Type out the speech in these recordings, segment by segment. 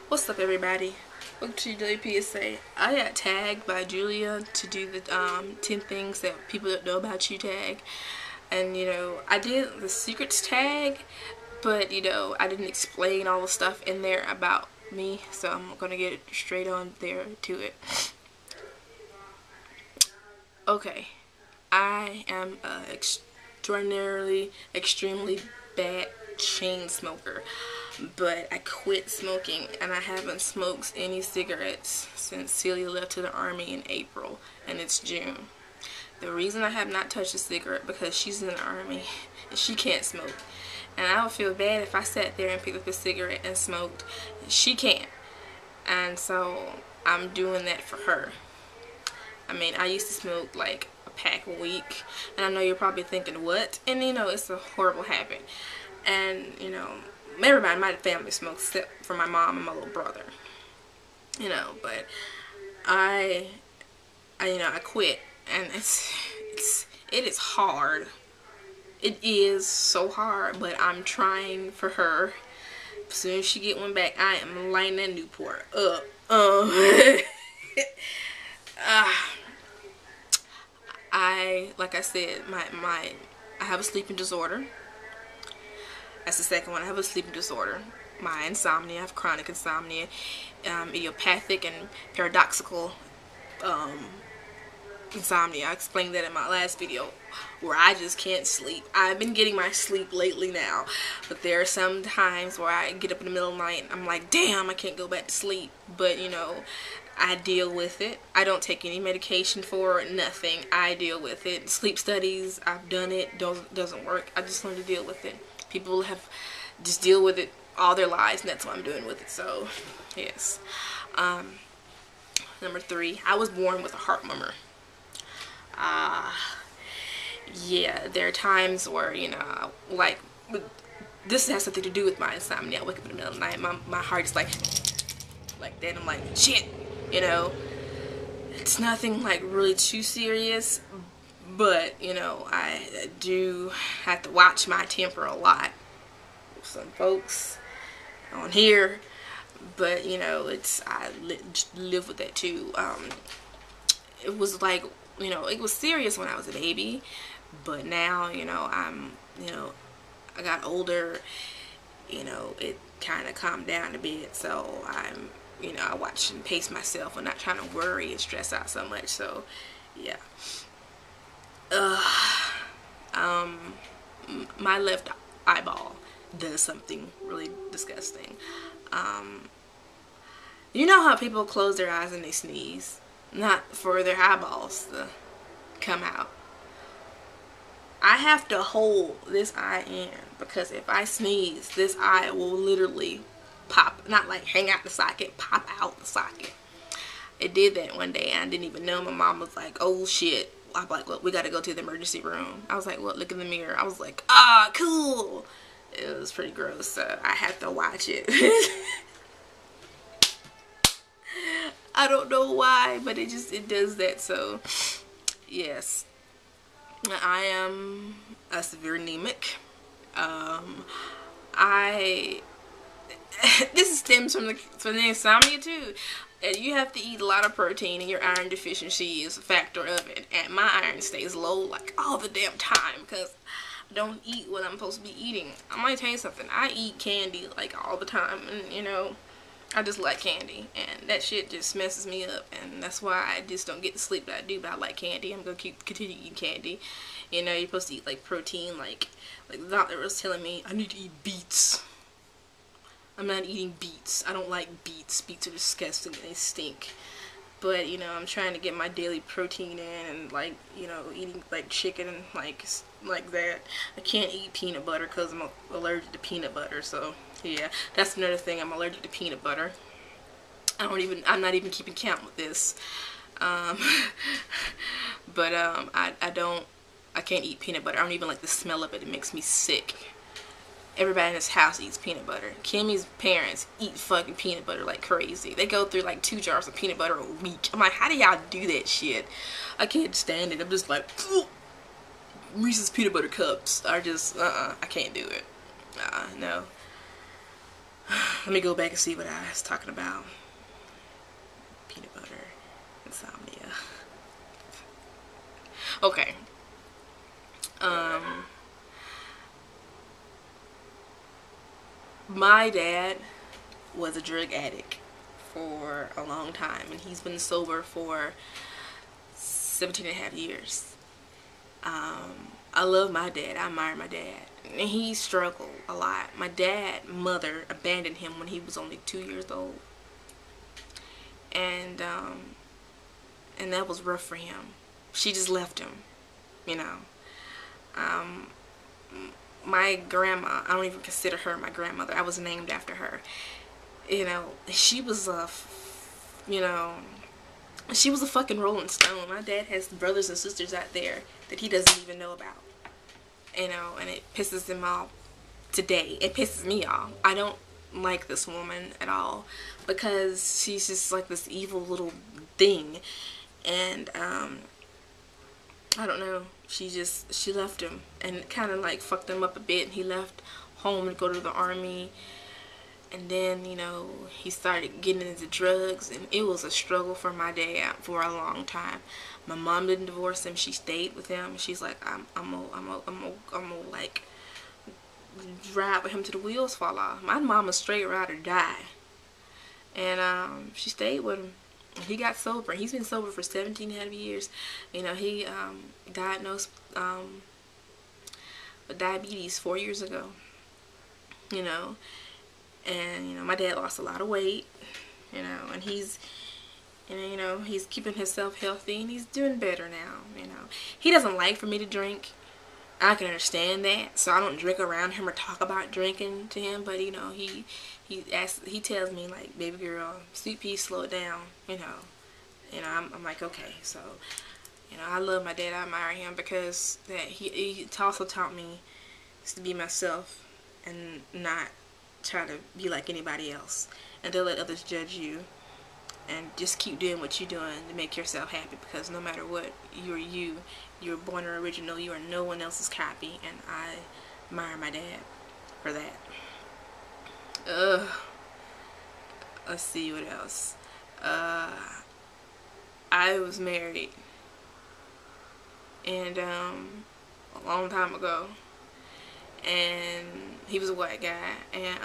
What's up, everybody? Welcome to Daily PSA. I got tagged by Julia to do the 10 things that people don't know about you tag. And, I did the secrets tag, but, I didn't explain all the stuff in there about me. So I'm going to get straight on there to it. Okay. I am an extremely bad chain smoker, but I quit smoking and I haven't smoked any cigarettes since Celia left to the army in April, and it's June. The reason I have not touched a cigarette because she's in the army and she can't smoke, and I would feel bad if I sat there and picked up a cigarette and smoked. She can't, and so I'm doing that for her. I mean, I used to smoke like a pack a week, and I know you're probably thinking, what? And it's a horrible habit. And, everybody in my family smokes except for my mom and my little brother. But I quit, and it is hard. It is so hard, but I'm trying for her. As soon as she get one back, I am lighting that Newport up. Like I said, I have a sleeping disorder. That's the second one. I have a sleeping disorder. My insomnia. I have chronic insomnia, idiopathic and paradoxical insomnia. I explained that in my last video, where I just can't sleep. I've been getting my sleep lately now, but there are some times where I get up in the middle of the night and I'm like, damn, I can't go back to sleep. But I deal with it. I don't take any medication for it, nothing. I deal with it. Sleep studies, I've done it, doesn't work. I just learned to deal with it. People have just deal with it all their lives, and that's what I'm doing with it. So, yes. Number 3, I was born with a heart murmur. Yeah, there are times where, like, this has something to do with my insomnia. I wake up in the middle of the night, my heart is like that. I'm like, shit. It's nothing like really too serious, but I do have to watch my temper a lot with some folks on here, but I live with that too. It was like, it was serious when I was a baby, but now I got older, it kind of calmed down a bit, so I watch and pace myself. I'm not trying to worry and stress out so much. So, yeah. My left eyeball does something really disgusting. You know how people close their eyes and they sneeze? Not for their eyeballs to come out. I have to hold this eye in, because if I sneeze, this eye will literally pop, not like hang out the socket, pop out the socket. It did that one day and I didn't even know. My mom was like, oh shit. I'm like, look, we gotta go to the emergency room. I was like, well, look in the mirror. I was like, ah, cool. It was pretty gross, so I had to watch it. I don't know why, but it does that. So yes, I am a severe anemic. This stems from the insomnia too. And you have to eat a lot of protein, and your iron deficiency is a factor of it. And my iron stays low like all the damn time because I don't eat what I'm supposed to be eating. I might tell you something. I eat candy like all the time, and I just like candy, and that shit just messes me up, and that's why I just don't get the sleep that I do. But I like candy. I'm gonna continue eating candy. You're supposed to eat like protein, like the doctor was telling me I need to eat beets. I'm not eating beets. I don't like beets. Beets are disgusting and they stink. But, I'm trying to get my daily protein in, and eating like chicken and like that. I can't eat peanut butter because I'm allergic to peanut butter. So, yeah, that's another thing. I'm allergic to peanut butter. I'm not even keeping count with this. But I can't eat peanut butter. I don't even like the smell of it. It makes me sick. Everybody in this house eats peanut butter. Kimmy's parents eat fucking peanut butter like crazy. They go through like 2 jars of peanut butter a week. I'm like, how do y'all do that shit? I can't stand it. I'm just like, Reese's peanut butter cups are just, I can't do it. No. Let me go back and see what I was talking about. Peanut butter, insomnia. Okay. My dad was a drug addict for a long time, and he's been sober for 17 and a half years. I love my dad. I admire my dad. And he struggled a lot. My mother abandoned him when he was only 2 years old. And that was rough for him. She just left him, you know. My grandma, I don't even consider her my grandmother. I was named after her. You know, she was she was a fucking Rolling Stone. My dad has brothers and sisters out there that he doesn't even know about. You know, and it pisses him off today. It pisses me off. I don't like this woman at all because she's just like this evil little thing. And I don't know. She left him and kind of like fucked him up a bit. And he left home to go to the army. And then, you know, he started getting into drugs, and it was a struggle for my dad for a long time. My mom didn't divorce him; she stayed with him. She's like, I'm gonna like ride with him till the wheels fall off. My mom was straight ride or die, and she stayed with him. He got sober. He's been sober for 17 and a half years. You know, he diagnosed with diabetes 4 years ago. You know. And, you know, my dad lost a lot of weight, you know, and he's keeping himself healthy, and he's doing better now, you know. He doesn't like for me to drink. I can understand that, so I don't drink around him or talk about drinking to him, but, you know, he tells me, like, baby girl, sweet pea, slow it down, you know. You know, I'm like, okay, so, you know, I love my dad. I admire him because that he also taught me to be myself and not try to be like anybody else, and don't let others judge you, and just keep doing what you're doing to make yourself happy, because no matter what, you're born original. You are no one else's copy, and I admire my dad for that. Let's see what else. I was married, and a long time ago, and he was a white guy, and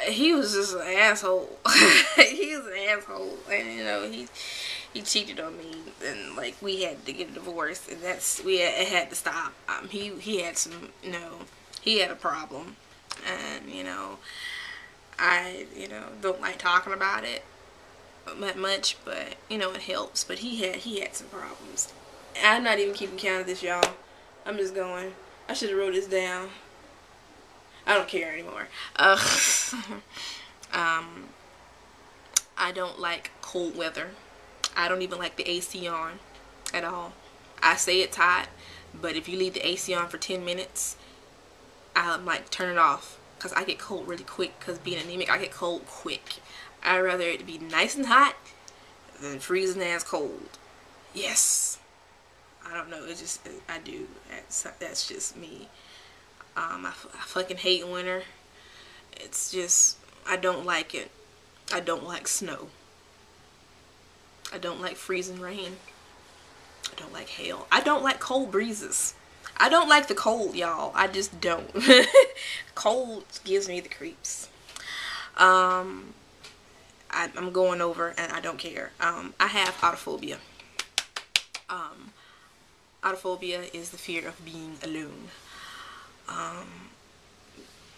he was just an asshole. He was an asshole, and you know, he cheated on me, and like we had to get a divorce, and it had to stop. He had some, you know, he had a problem, and you know, I don't like talking about it that much, but you know, it helps. But he had some problems. I'm not even keeping count of this, y'all. I'm just going. I should have wrote this down. I don't care anymore. I don't like cold weather. I don't even like the AC on at all. I say it's hot, but if you leave the AC on for 10 minutes, I might turn it off because I get cold really quick. Because being anemic, I get cold quick. I'd rather it be nice and hot than freezing ass cold. Yes. I don't know, it's just, I do, that's just me. I fucking hate winter. It's just, I don't like it. I don't like snow. I don't like freezing rain. I don't like hail. I don't like cold breezes. I don't like the cold, y'all. I just don't. Cold gives me the creeps. I'm going over, and I don't care. I have autophobia. Autophobia is the fear of being alone. I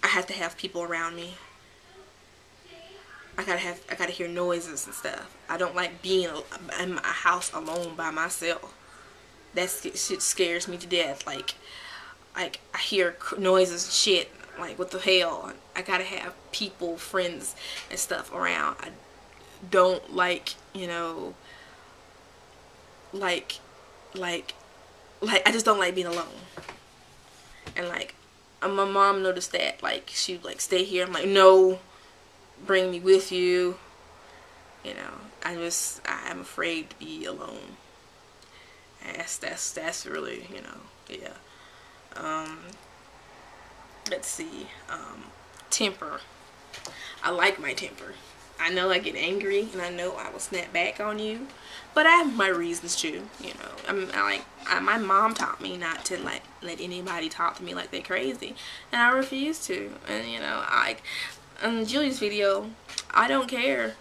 have to have people around me. I gotta hear noises and stuff. I don't like being in my house alone by myself. That shit scares me to death. Like I hear noises and shit. Like, what the hell? I gotta have people, friends, and stuff around. I don't like, you know, like I just don't like being alone. And like my mom noticed that. Like, she'd like, stay here. I'm like, no, bring me with you. You know, I'm afraid to be alone. And that's really, you know, yeah. let's see, temper. I like my temper. I know I get angry, and I know I will snap back on you, but I have my reasons too. You know, my mom taught me not to let anybody talk to me like they're crazy, and I refuse to. And you know, in Julie's video, I don't care.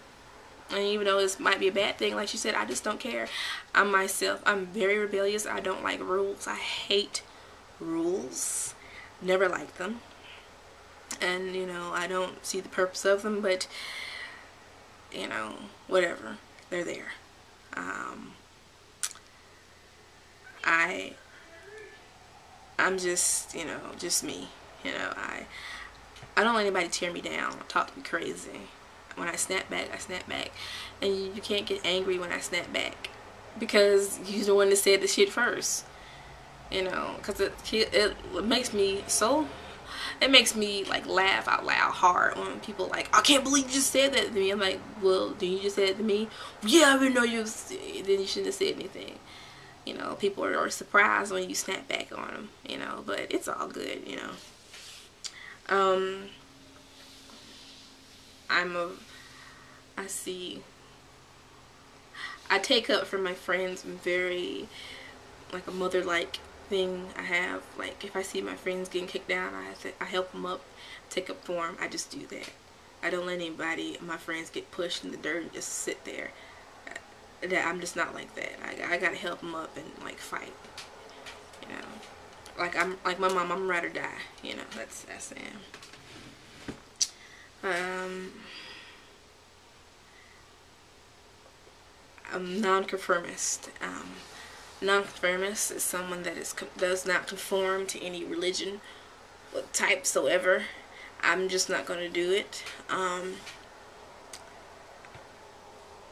And even though this might be a bad thing, like she said, I just don't care. I'm myself. I'm very rebellious. I don't like rules. I hate rules. Never liked them. And, you know, I don't see the purpose of them, but, you know, whatever. They're there. I'm just, you know, just me. You know, I don't let anybody tear me down or talk to me crazy. When I snap back, I snap back. And you can't get angry when I snap back, because you're the one that said the shit first. You know, because it makes me so... It makes me like laugh out loud hard when people like, I can't believe you just said that to me. I'm like, well, did you just say it to me? Yeah, I didn't know you. Then you shouldn't have said anything. You know, people are surprised when you snap back on them. You know, but it's all good. You know. I take up for my friends. I'm very like a mother-like thing. I have, like, if I see my friends getting kicked down, I help them up, take up for them. I just do that. I don't let anybody, my friends, get pushed in the dirt and just sit there. I'm just not like that. I gotta help them up and like fight. You know, like I'm like my mom. I'm ride or die. You know, that's Sam. I'm nonconformist. Nonconformist is someone that does not conform to any religion, what type soever. I'm just not going to do it.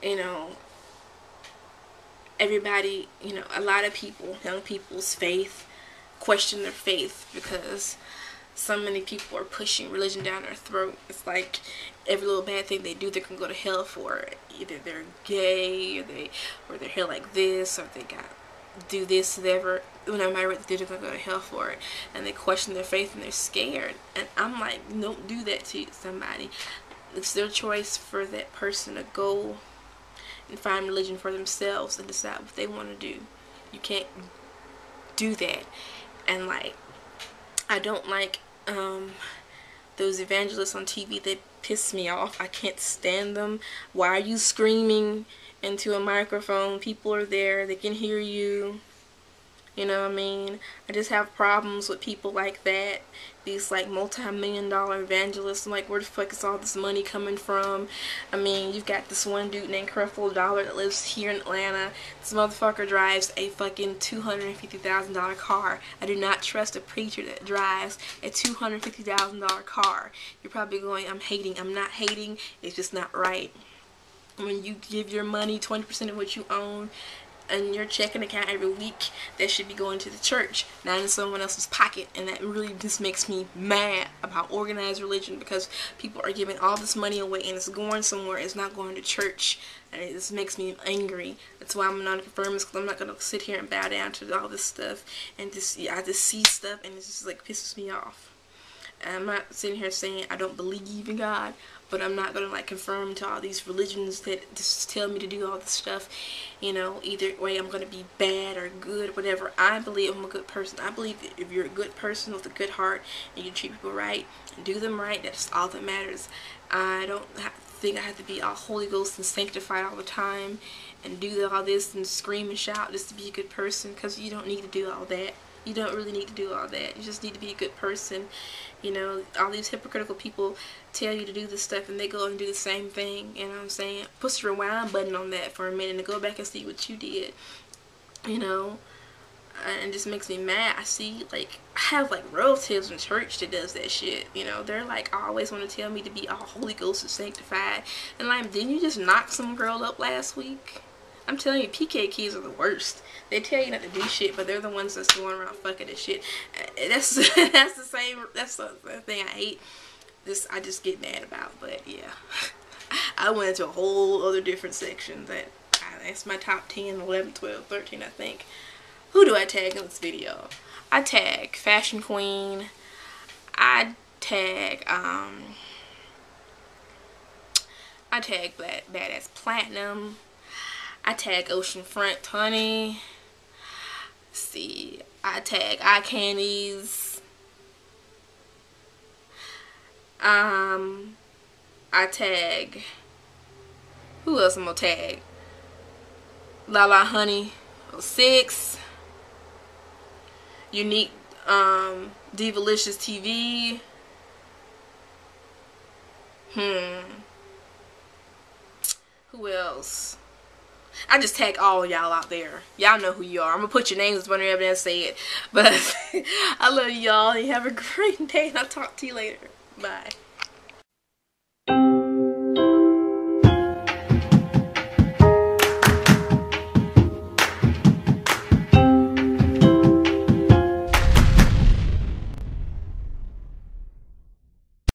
You know, everybody, you know, a lot of people, young people's faith, question their faith because so many people are pushing religion down their throat. It's like every little bad thing they do, they're going to go to hell for it. Either they're gay, or they're hair like this, or they got do this, whatever. When I'm married, they're gonna go to hell for it, and they question their faith and they're scared. And I'm like, don't do that to somebody. It's their choice for that person to go and find religion for themselves and decide what they want to do. You can't do that. And like, I don't like those evangelists on TV. They piss me off. I can't stand them. Why are you screaming into a microphone? People are there, they can hear you. You know what I mean? I just have problems with people like that. These like multi-million-dollar evangelists. I'm like, where the fuck is all this money coming from? I mean, you've got this one dude named Creflo Dollar that lives here in Atlanta. This motherfucker drives a fucking $250,000 car. I do not trust a preacher that drives a $250,000 car. You're probably going, I'm hating. I'm not hating. It's just not right. When you give your money, 20% of what you own, and your checking account every week, that should be going to the church, not in someone else's pocket. And that really just makes me mad about organized religion, because people are giving all this money away and it's going somewhere. It's not going to church, and it just makes me angry. That's why I'm a nonconformist, because I'm not going to sit here and bow down to all this stuff. And I just see stuff and it just like pisses me off. And I'm not sitting here saying I don't believe in God, but I'm not going to like conform to all these religions that just tell me to do all this stuff. You know, either way I'm going to be bad or good, whatever. I believe I'm a good person. I believe that if you're a good person with a good heart and you treat people right and do them right, that's all that matters. I don't think I have to be all Holy Ghost and sanctified all the time and do all this and scream and shout just to be a good person, because you don't need to do all that. You don't really need to do all that. You just need to be a good person. You know, all these hypocritical people tell you to do this stuff and they go and do the same thing. You know what I'm saying? Push the rewind button on that for a minute and go back and see what you did. You know? And it just makes me mad. I see, like, I have, like, relatives in church that does that shit. You know, they're, like, always want to tell me to be all Holy Ghost and sanctified. And, like, didn't you just knock some girl up last week? I'm telling you, PK kids are the worst. They tell you not to do shit, but they're the ones that's going around fucking and shit. That's the thing I hate. I just get mad about. But yeah, I went into a whole other different section. That's my top 10, 11, 12, 13, I think. Who do I tag in this video? I tag Fashion Queen. I tag Badass Platinum. I tag Oceanfront Honey. See, I tag Eye Candies. I tag, who else I'm gonna tag? Lala Honey 06, Unique Divalicious TV. Who else? I just tag all y'all out there. Y'all know who you are. I'm gonna put your names whenever I say it. But I love y'all. You have a great day, and I'll talk to you later. Bye.